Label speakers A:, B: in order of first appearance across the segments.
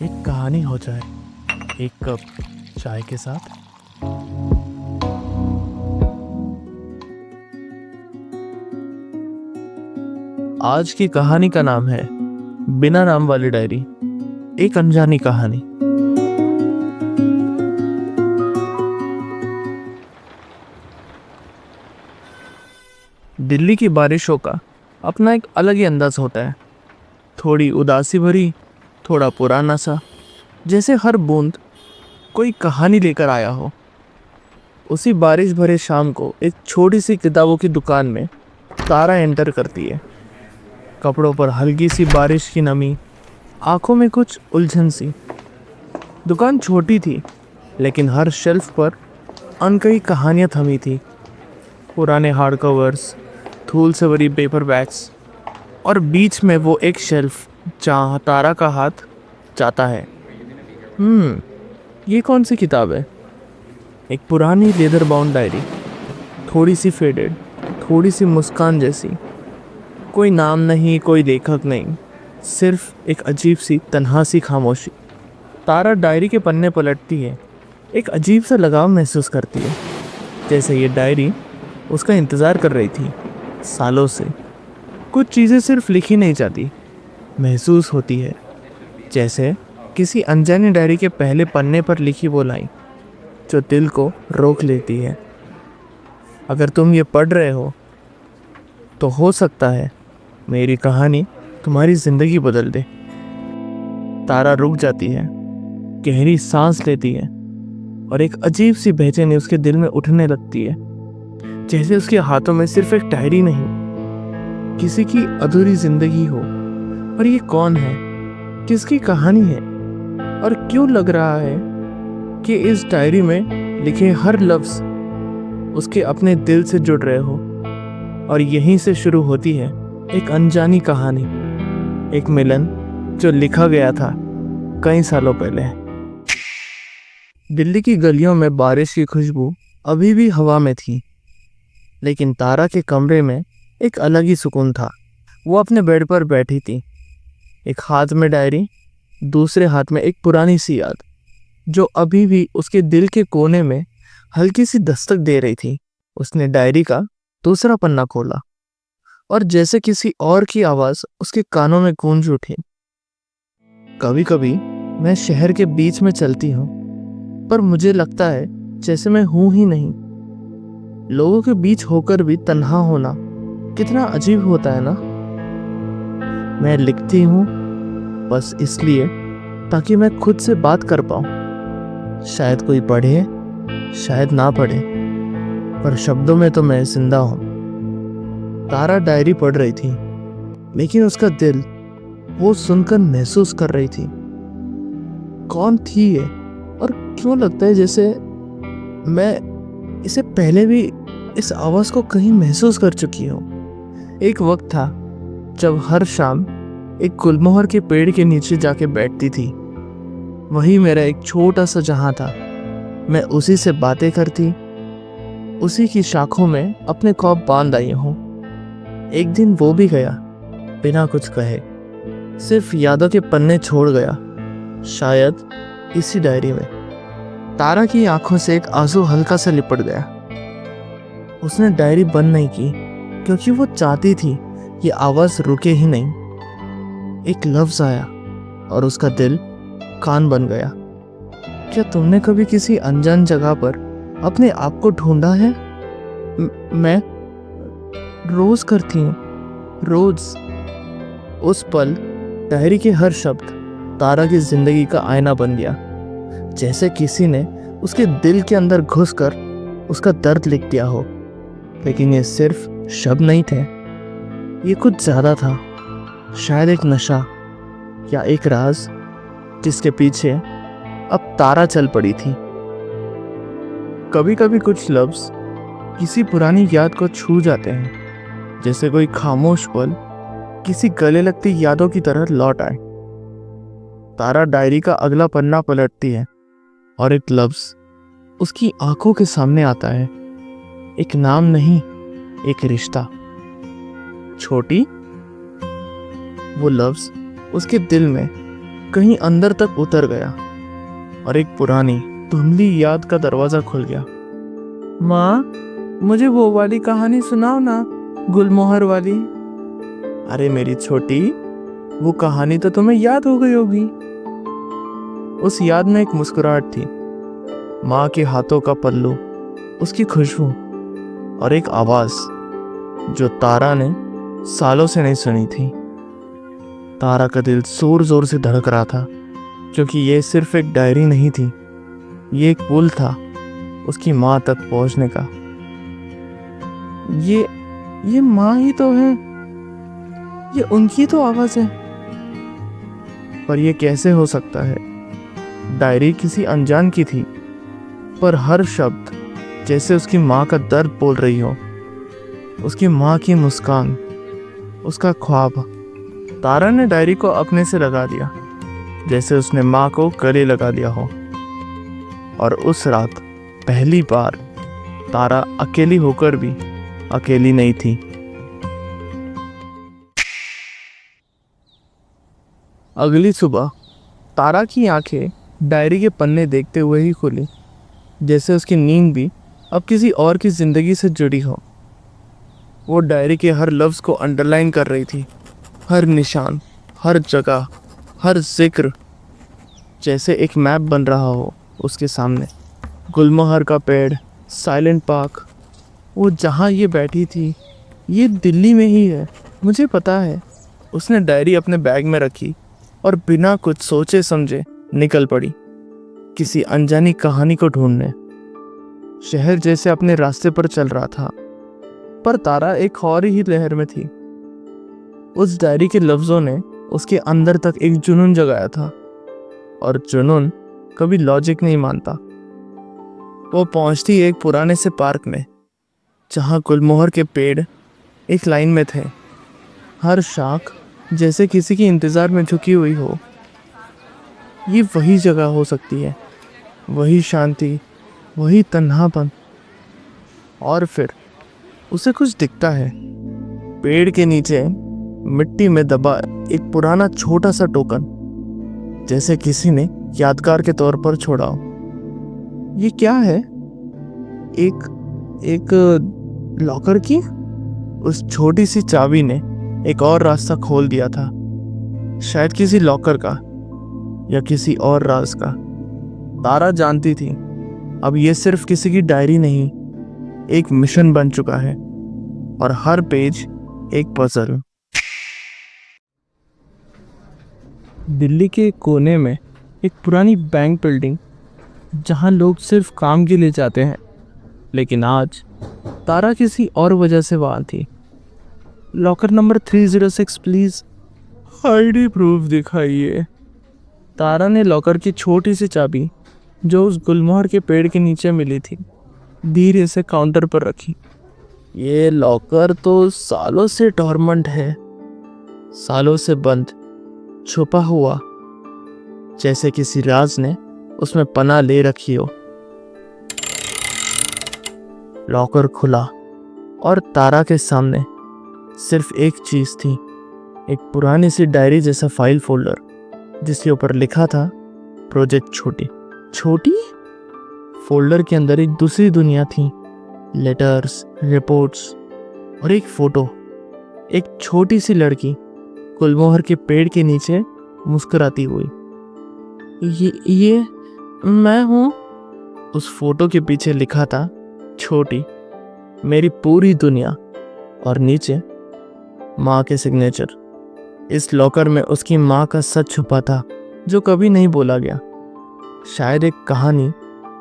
A: एक कहानी हो जाए एक कप चाय के साथ। आज की कहानी का नाम है बिना नाम वाली डायरी, एक अनजानी कहानी। दिल्ली की बारिशों का अपना एक अलग ही अंदाज होता है, थोड़ी उदासी भरी, थोड़ा पुराना सा, जैसे हर बूंद कोई कहानी लेकर आया हो। उसी बारिश भरे शाम को एक छोटी सी किताबों की दुकान में तारा एंटर करती है। कपड़ों पर हल्की सी बारिश की नमी, आंखों में कुछ उलझन सी। दुकान छोटी थी, लेकिन हर शेल्फ पर अनकही कहानियां थमी थी। पुराने हार्ड कवर्स, धूल से भरी पेपर बैग्स, और बीच में वो एक शेल्फ जहाँ तारा का हाथ जाता है। ये कौन सी किताब है? एक पुरानी लेदर बाउंड डायरी, थोड़ी सी फेडेड, थोड़ी सी मुस्कान जैसी। कोई नाम नहीं, कोई लेखक नहीं, सिर्फ एक अजीब सी तन्हा सी खामोशी। तारा डायरी के पन्ने पलटती है, एक अजीब सा लगाव महसूस करती है, जैसे ये डायरी उसका इंतज़ार कर रही थी सालों से। कुछ चीज़ें सिर्फ लिखी नहीं जाती, महसूस होती है, जैसे किसी अनजानी डायरी के पहले पन्ने पर लिखी वो लाइन जो दिल को रोक लेती है। अगर तुम ये पढ़ रहे हो तो हो सकता है मेरी कहानी तुम्हारी ज़िंदगी बदल दे। तारा रुक जाती है, गहरी सांस लेती है, और एक अजीब सी बेचैनी उसके दिल में उठने लगती है, जैसे उसके हाथों में सिर्फ एक डायरी नहीं, किसी की अधूरी जिंदगी हो। और ये कौन है, किसकी कहानी है, और क्यों लग रहा है कि इस डायरी में लिखे हर लफ्ज उसके अपने दिल से जुड़ रहे हो। और यहीं से शुरू होती है एक अनजानी कहानी, एक मिलन जो लिखा गया था कई सालों पहले। दिल्ली की गलियों में बारिश की खुशबू अभी भी हवा में थी, लेकिन तारा के कमरे में एक अलग ही सुकून था। वो अपने बेड पर बैठी थी, एक हाथ में डायरी, दूसरे हाथ में एक पुरानी सी याद जो अभी भी उसके दिल के कोने में हल्की सी दस्तक दे रही थी। उसने डायरी का दूसरा पन्ना खोला, और जैसे किसी और की आवाज़ उसके कानों में गूंज उठी। कभी कभी मैं शहर के बीच में चलती हूँ, पर मुझे लगता है जैसे मैं हूँ ही नहीं। लोगों के बीच होकर भी तन्हा होना कितना अजीब होता है ना। मैं लिखती हूँ बस इसलिए ताकि मैं खुद से बात कर पाऊँ। शायद कोई पढ़े, शायद ना पढ़े, पर शब्दों में तो मैं जिंदा हूँ। तारा डायरी पढ़ रही थी, लेकिन उसका दिल वो सुनकर महसूस कर रही थी। कौन थी ये, और क्यों लगता है जैसे मैं इसे पहले भी इस आवाज़ को कहीं महसूस कर चुकी हूँ। एक वक्त था जब हर शाम एक गुलमोहर के पेड़ के नीचे जाके बैठती थी। वही मेरा एक छोटा सा जहां था। मैं उसी से बातें करती, उसी की शाखों में अपने ख्वाब बांध आई हूँ। एक दिन वो भी गया, बिना कुछ कहे, सिर्फ यादों के पन्ने छोड़ गया, शायद इसी डायरी में। तारा की आंखों से एक आंसू हल्का सा लिपट गया। उसने डायरी बंद नहीं की, क्योंकि वो चाहती थी ये आवाज़ रुके ही नहीं। एक लफ्ज आया और उसका दिल कान बन गया। क्या तुमने कभी किसी अनजान जगह पर अपने आप को ढूंढा है? मैं रोज करती हूँ, रोज। उस पल डायरी के हर शब्द तारा की जिंदगी का आईना बन गया, जैसे किसी ने उसके दिल के अंदर घुसकर उसका दर्द लिख दिया हो। लेकिन ये सिर्फ शब्द नहीं थे, ये कुछ ज्यादा था, शायद एक नशा या एक राज जिसके पीछे अब तारा चल पड़ी थी। कभी कभी कुछ लफ्ज किसी पुरानी याद को छू जाते हैं, जैसे कोई खामोश पल किसी गले लगती यादों की तरह लौट आए। तारा डायरी का अगला पन्ना पलटती है, और एक लफ्ज उसकी आंखों के सामने आता है। एक नाम नहीं, एक रिश्ता। छोटी, वो लफ्ज उसके दिल में कहीं अंदर तक उतर गया और एक पुरानी धुंधली याद का दरवाजा खुल गया। माँ, मुझे वो वाली कहानी सुनाओ ना, गुलमोहर वाली। अरे मेरी छोटी, वो कहानी तो तुम्हें याद हो गई होगी। उस याद में एक मुस्कुराहट थी, माँ के हाथों का पल्लू, उसकी खुशबू और एक आवाज जो तारा ने सालों से नहीं सुनी थी। तारा का दिल जोर जोर से धड़क रहा था, क्योंकि ये सिर्फ एक डायरी नहीं थी, ये एक पुल था उसकी माँ तक पहुंचने का। ये माँ ही तो है, ये उनकी तो आवाज है। पर ये कैसे हो सकता है? डायरी किसी अनजान की थी, पर हर शब्द जैसे उसकी माँ का दर्द बोल रही हो, उसकी माँ की मुस्कान, उसका ख्वाब। तारा ने डायरी को अपने से लगा दिया, जैसे उसने माँ को गले लगा दिया हो। और उस रात पहली बार तारा अकेली होकर भी अकेली नहीं थी। अगली सुबह तारा की आंखें डायरी के पन्ने देखते हुए ही खुली, जैसे उसकी नींद भी अब किसी और की जिंदगी से जुड़ी हो। वो डायरी के हर लफ्ज को अंडरलाइन कर रही थी, हर निशान, हर जगह, हर जिक्र, जैसे एक मैप बन रहा हो उसके सामने। गुलमोहर का पेड़, साइलेंट पार्क, वो जहाँ ये बैठी थी, ये दिल्ली में ही है, मुझे पता है। उसने डायरी अपने बैग में रखी और बिना कुछ सोचे समझे निकल पड़ी, किसी अनजानी कहानी को ढूंढने। शहर जैसे अपने रास्ते पर चल रहा था, पर तारा एक और ही लहर में थी। उस डायरी के लफ्जों ने उसके अंदर तक एक जुनून जगाया था, और जुनून कभी लॉजिक नहीं मानता। वो पहुंचती एक पुराने से पार्क में, जहां गुलमोहर के पेड़ एक लाइन में थे, हर शाख जैसे किसी की इंतजार में झुकी हुई हो। ये वही जगह हो सकती है, वही शांति, वही तन्हापन। और फिर उसे कुछ दिखता है, पेड़ के नीचे मिट्टी में दबा एक पुराना छोटा सा टोकन, जैसे किसी ने यादगार के तौर पर छोड़ा हो। ये क्या है? एक लॉकर की उस छोटी सी चाबी ने एक और रास्ता खोल दिया था, शायद किसी लॉकर का या किसी और राज का। तारा जानती थी अब ये सिर्फ किसी की डायरी नहीं, एक मिशन बन चुका है, और हर पेज एक पजल। दिल्ली के कोने में एक पुरानी बैंक बिल्डिंग, जहां लोग सिर्फ काम के लिए जाते हैं, लेकिन आज तारा किसी और वजह से वहां थी। Locker number 306 please, ID proof दिखाइए। तारा ने लॉकर की छोटी सी चाबी, जो उस गुलमोहर के पेड़ के नीचे मिली थी, धीरे से काउंटर पर रखी। ये लॉकर तो सालों से डोरमेंट है, सालों से बंद, छुपा हुआ, जैसे किसी राज ने उसमें पनाह ले रखी हो। लॉकर खुला और तारा के सामने सिर्फ एक चीज थी, एक पुरानी सी डायरी जैसा फाइल फोल्डर, जिसके ऊपर लिखा था प्रोजेक्ट छोटी। छोटी? फोल्डर के अंदर एक दूसरी दुनिया थी, लेटर्स, रिपोर्ट्स और एक फोटो, एक छोटी सी लड़की गुलमोहर के पेड़ के नीचे मुस्कुराती हुई। ये मैं हूँ। उस फोटो के पीछे लिखा था छोटी, मेरी पूरी दुनिया, और नीचे माँ के सिग्नेचर। इस लॉकर में उसकी माँ का सच छुपा था, जो कभी नहीं बोला गया। शायद एक कहानी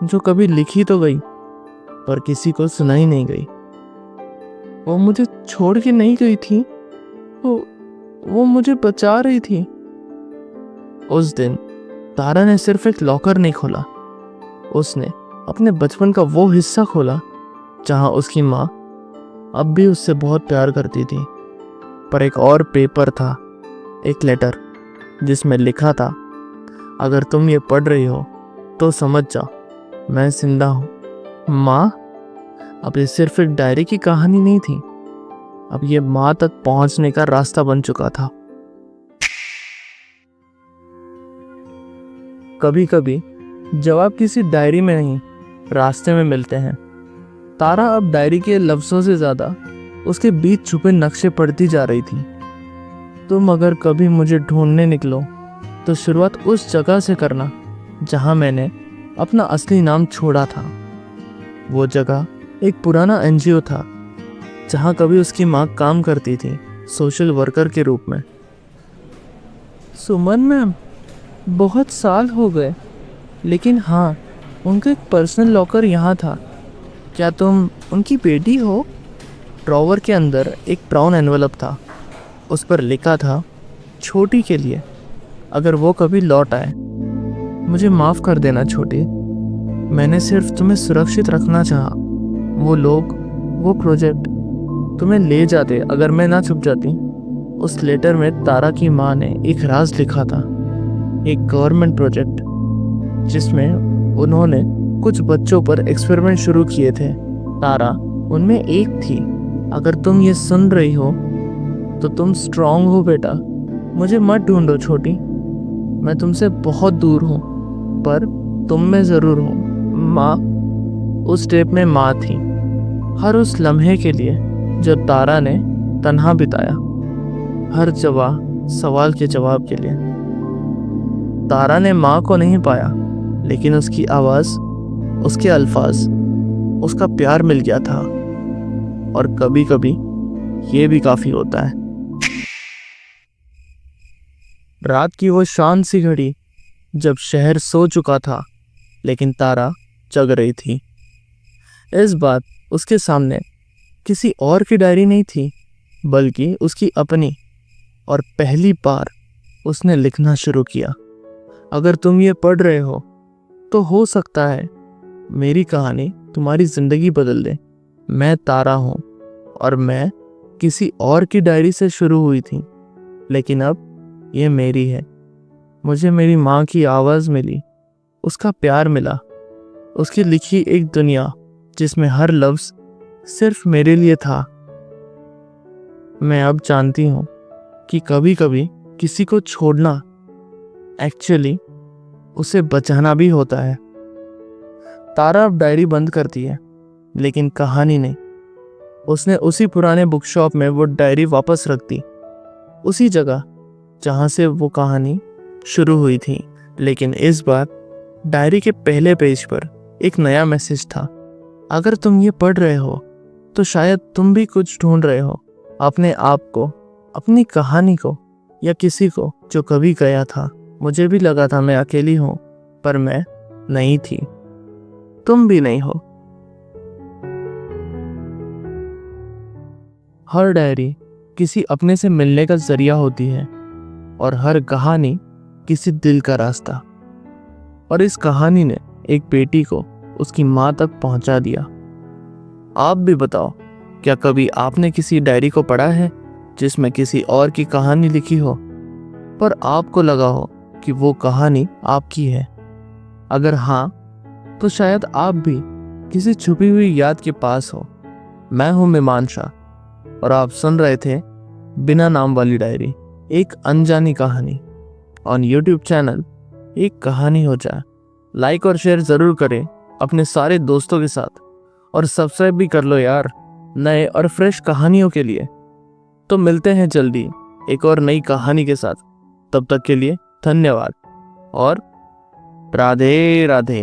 A: जो कभी लिखी तो गई, पर किसी को सुनाई नहीं गई। वो मुझे छोड़ के नहीं गई थी, वो मुझे बचा रही थी। उस दिन तारा ने सिर्फ एक लॉकर नहीं खोला, उसने अपने बचपन का वो हिस्सा खोला जहां उसकी माँ अब भी उससे बहुत प्यार करती थी। पर एक और पेपर था, एक लेटर, जिसमें लिखा था, अगर तुम ये पढ़ रही हो तो समझ जाओ, मैं जिंदा हूँ। माँ, अब ये सिर्फ एक डायरी की कहानी नहीं थी, अब ये माँ तक पहुंचने का रास्ता बन चुका था। कभी कभी जवाब किसी डायरी में नहीं, रास्ते में मिलते हैं। तारा अब डायरी के लफ्ज़ों से ज़्यादा उसके बीच छुपे नक्शे पढ़ती जा रही थी। तुम अगर कभी मुझे ढूंढने निकलो तो शुरुआत उस जगह से करना जहां मैंने अपना असली नाम छोड़ा था। वो जगह एक पुराना एनजीओ था जहां कभी उसकी माँ काम करती थी, सोशल वर्कर के रूप में। सुमन मैम, बहुत साल हो गए, लेकिन हाँ, उनका एक पर्सनल लॉकर यहाँ था। क्या तुम उनकी बेटी हो? ड्रॉवर के अंदर एक ब्राउन एनवलप था। उस पर लिखा था, छोटी के लिए, अगर वो कभी लौट आए। मुझे माफ़ कर देना छोटी, मैंने सिर्फ तुम्हें सुरक्षित रखना चाहा। वो लोग, वो प्रोजेक्ट तुम्हें ले जाते अगर मैं ना छुप जाती। उस लेटर में तारा की माँ ने एक राज लिखा था, एक गवर्नमेंट प्रोजेक्ट जिसमें उन्होंने कुछ बच्चों पर एक्सपेरिमेंट शुरू किए थे। तारा उनमें एक थी। अगर तुम ये सुन रही हो तो तुम स्ट्रांग हो बेटा। मुझे मत ढूंढो छोटी, मैं तुमसे बहुत दूर हूँ, पर तुम में ज़रूर हूँ। माँ, उस टेप में माँ थी, हर उस लम्हे के लिए जब तारा ने तन्हा बिताया, हर सवाल के जवाब के लिए। तारा ने माँ को नहीं पाया, लेकिन उसकी आवाज़, उसके अल्फाज, उसका प्यार मिल गया था। और कभी कभी ये भी काफ़ी होता है। रात की वो शांत सी घड़ी जब शहर सो चुका था, लेकिन तारा जग रही थी। इस बार उसके सामने किसी और की डायरी नहीं थी, बल्कि उसकी अपनी। और पहली बार उसने लिखना शुरू किया। अगर तुम ये पढ़ रहे हो तो हो सकता है मेरी कहानी तुम्हारी ज़िंदगी बदल दे। मैं तारा हूँ और मैं किसी और की डायरी से शुरू हुई थी, लेकिन अब ये मेरी है। मुझे मेरी माँ की आवाज़ मिली, उसका प्यार मिला, उसकी लिखी एक दुनिया जिसमें हर लफ्ज़ सिर्फ मेरे लिए था। मैं अब जानती हूँ कि कभी कभी किसी को छोड़ना एक्चुअली उसे बचाना भी होता है। तारा अब डायरी बंद करती है, लेकिन कहानी नहीं। उसने उसी पुराने बुक शॉप में वो डायरी वापस रख दी, उसी जगह जहाँ से वो कहानी शुरू हुई थी। लेकिन इस बार डायरी के पहले पेज पर एक नया मैसेज था। अगर तुम ये पढ़ रहे हो तो शायद तुम भी कुछ ढूंढ रहे हो, अपने आप को, अपनी कहानी को, या किसी को जो कभी गया था। मुझे भी लगा था मैं अकेली हूँ, पर मैं नहीं थी। तुम भी नहीं हो। हर डायरी किसी अपने से मिलने का जरिया होती है, और हर कहानी किसी दिल का रास्ता। और इस कहानी ने एक बेटी को उसकी माँ तक पहुंचा दिया। आप भी बताओ, क्या कभी आपने किसी डायरी को पढ़ा है जिसमें किसी और की कहानी लिखी हो, पर आपको लगा हो कि वो कहानी आपकी है? अगर हाँ, तो शायद आप भी किसी छुपी हुई याद के पास हो। मैं हूं मेमान शाह, और आप सुन रहे थे बिना नाम वाली डायरी, एक अनजानी कहानी ऑन यूट्यूब चैनल एक कहानी हो जाए। लाइक और शेयर ज़रूर करें अपने सारे दोस्तों के साथ, और सब्सक्राइब भी कर लो यार, नए और फ्रेश कहानियों के लिए। तो मिलते हैं जल्दी एक और नई कहानी के साथ। तब तक के लिए धन्यवाद और राधे राधे।